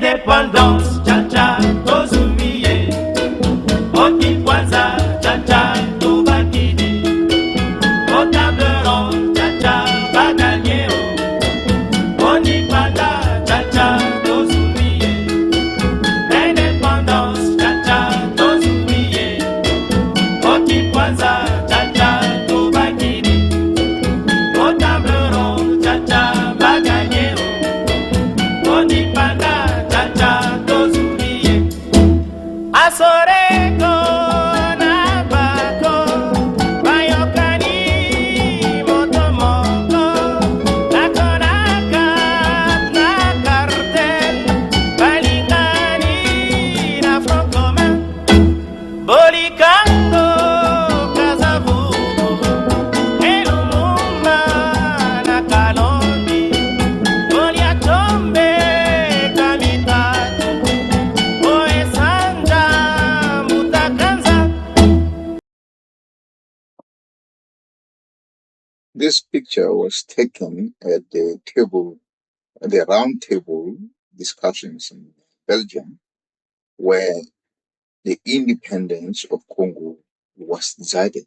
Indépendance, cha-cha, tozumiye. Oti kwanza, cha-cha, tubakidi. Otableron, cha-cha, baganyeo. Oni panda, cha-cha, tozumiye. Indépendance, cha-cha, tozumiye. Oti kwanza, cha-cha, tubakidi. Otableron, cha-cha, baganyeo. Oni panda, cha-cha, tozumiye. Asoreko na bako, bayokani motomoko, nakonaka na cartel, balingani na front commun, bolikando kazavubu, elumumba na Kalonji, boliatombe kamitatu, oesanja mutakanza. This picture was taken at the round table discussions in Belgium, where the independence of Congo was decided.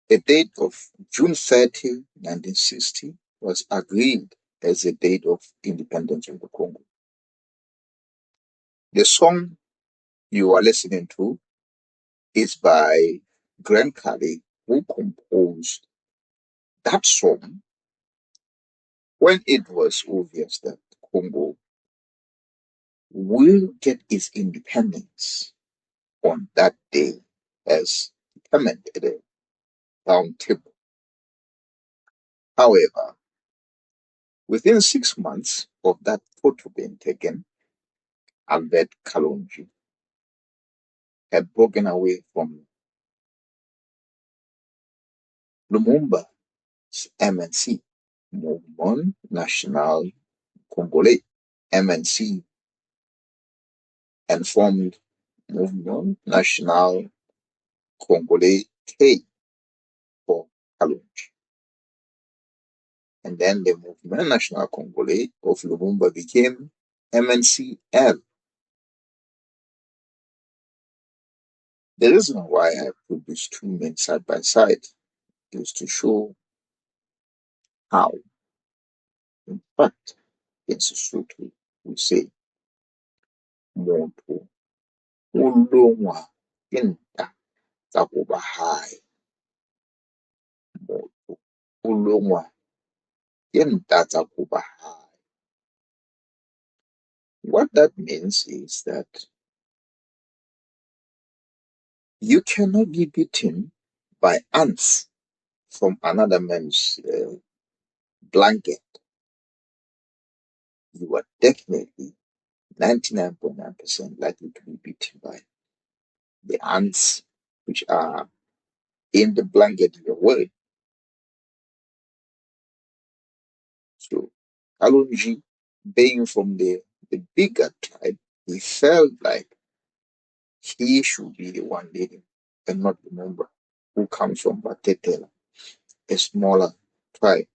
The date of June 30, 1960 was agreed as the date of independence of the Congo. The song you are listening to is by Grand Kali, who composed that song when it was obvious that Congo will get its independence on that day as determined at a round table. However, within 6 months of that photo being taken, Albert Kalonji had broken away from Lumumba's MNC, Mouvement National Congolais, MNC, and formed Mouvement National Congolais K for Kalonji. And then the Mouvement National Congolais of Lumumba became MNCL. The reason why I put these two men side by side is to show how, in fact, in Sesotho we say, "Muntu o longwa ke nta tsa ko ba hae." Muntu o longwa ke nta tsa ko ba hae. What that means is that you cannot be beaten by ants from another man's blanket. You are definitely 99.9% likely to be beaten by the ants which are in the blanket you're wearing. So Kalonji, being from the bigger tribe, he felt like he should be the one leading and not the member who comes from Batetela, a smaller tribe.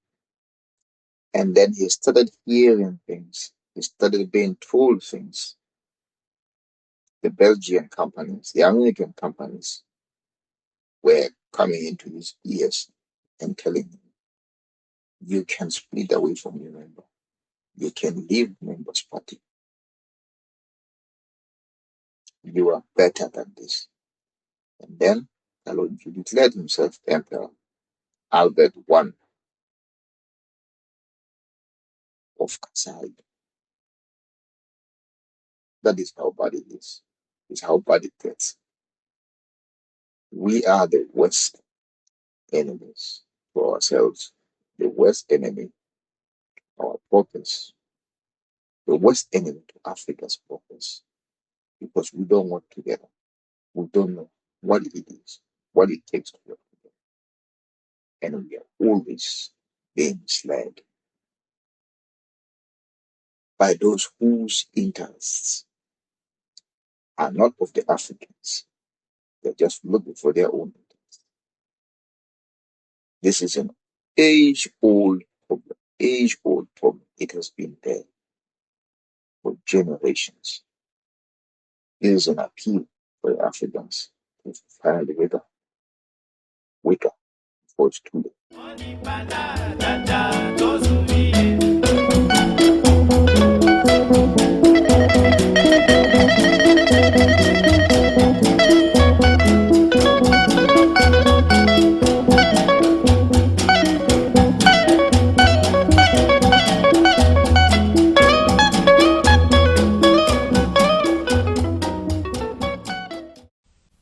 And then he started hearing things. He started being told things. The Belgian companies, the American companies were coming into his ears and telling him, you can split away from your member. You can leave members party. You are better than this. And then Kalonji declared himself Emperor Albert I of Kasai. That is how bad it is. It's how bad it gets. We are the worst enemies for ourselves, the worst enemy to our purpose, the worst enemy to Africa's purpose, because we don't work together. We don't know what it is, what it takes to work together. And we are always being misled by those whose interests are not of the Africans. They're just looking for their own interests. This is an age-old problem. Age-old problem. It has been there generations. It is an appeal for the Africans to find together, wake up before it's too late.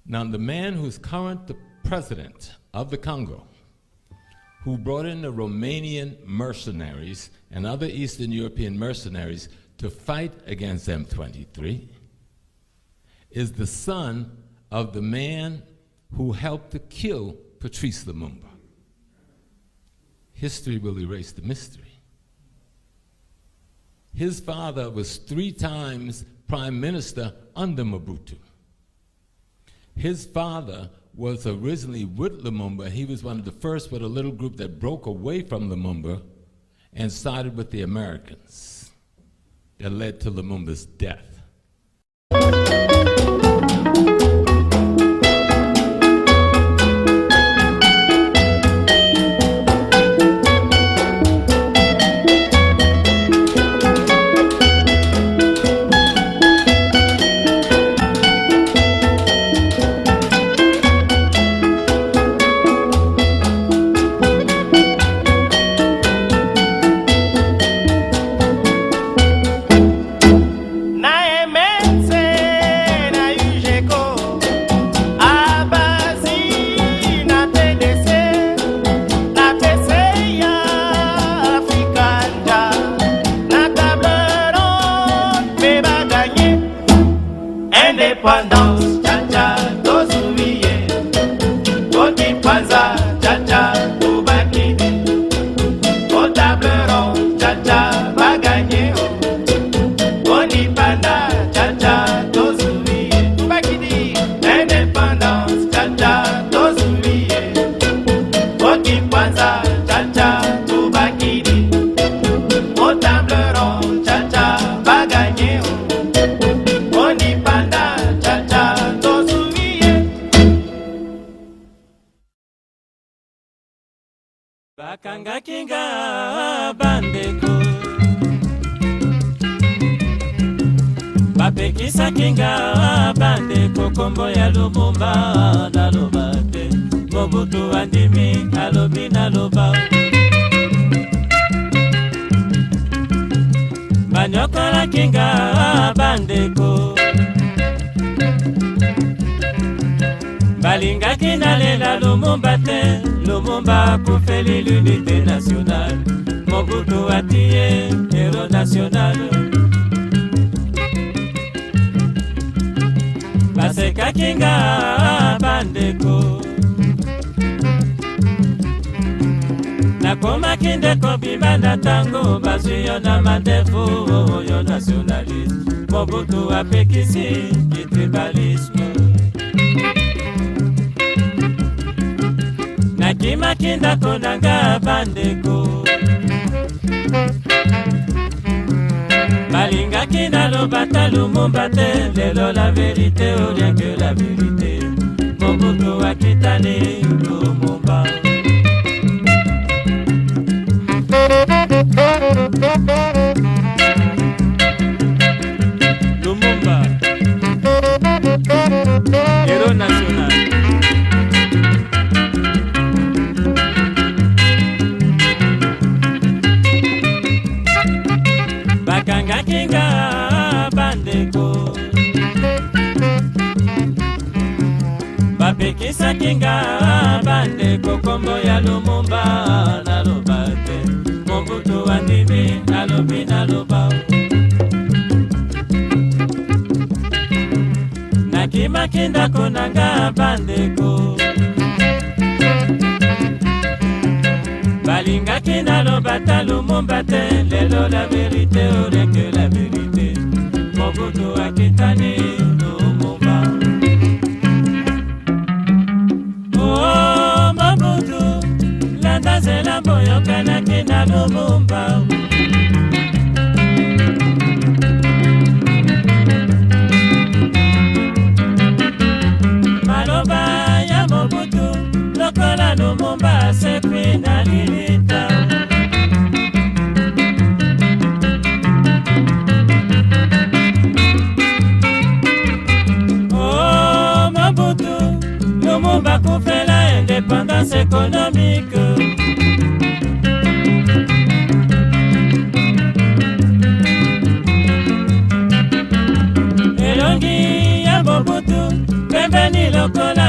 Now, the man who's current the president of the Congo, who brought in the Romanian mercenaries and other Eastern European mercenaries to fight against M23, is the son of the man who helped to kill Patrice Lumumba. History will erase the mystery. His father was 3 times prime minister under Mobutu. His father was originally with Lumumba. He was one of the first with a little group that broke away from Lumumba and sided with the Americans that led to Lumumba's death. Indépendance, cha-cha, tozuiye. Koti panza, cha-cha, tubakidi. Kotable rond, cha-cha, baganye. Koni panda, cha-cha, tozuiye. Tubakidi. Indépendance, cha-cha, tozuiye. Koti panza, cha-cha, tubakidi. Kotable rond, cha-cha, baganye. Bakanga kinga bandeko, bapekisa kinga bandeko, kombo ya Lumumba naloba te, Mobutu andimi alobi naloba. Banyokola kinga bandeko, balingaki nalela Lumumba te, Lumumba kufeli l'unité nationale, Mobutu atiye héros national. Baseka kinga bandeko, nakoma kindeko bimanda tango, basuyo na mandefu oyo nationaliste, Mobutu apekisi ki tribalisme. Nakima kinda konanga bandeko, balinga kinda lobata Lumumba te, lelo la vérité ou rien que la vérité, Mobutu akitani Lumumba. Lumumba, héros national. Bakanga kinga bandeko, bapekisa kinga bandeko, kombo ya Lumumba naloba te, Mobutu andimi alobi naloba. Nakima kinda konanga bandeko, balinga kinda lobata Lumumba te, lelo la vérité ou rien que la vérité, Mobutu akitani Lumumba. Oh Mobutu, landa zela boyoka na kinda Lumumba. Lumumba kufela indépendance économique. Elongi ya Mobutu pembeni lokola